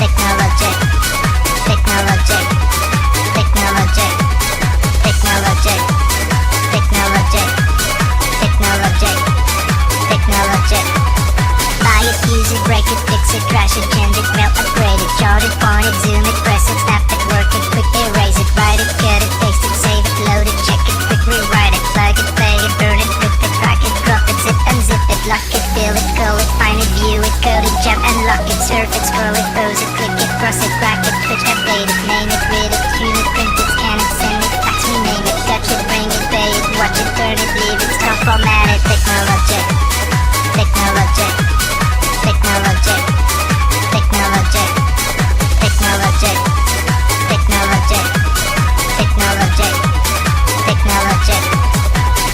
Technologic. Technologic. Technologic. Technologic. Technologic. Technologic. Technologic. Buy it, use it, break it, fix it, crash it, change it, melt, upgrade it, chart it, point it, zoom it, press it, snap it, work it, quick erase it, write it, cut it, paste it, save it, load it, check it, quick rewrite it, plug it, play it, burn it, rip it, crack it, drop it, zip unzip it, lock it, fill it, call it, find it, view it, code it, jump and lock it, surf it, scroll it, pose it, click it, cross it, crack it, switch, update it, name it, read it, tune it, print it, scan it, send it, fax, rename it, touch it, bring it, pay it, watch it, turn it, leave it, stop, format it, technology.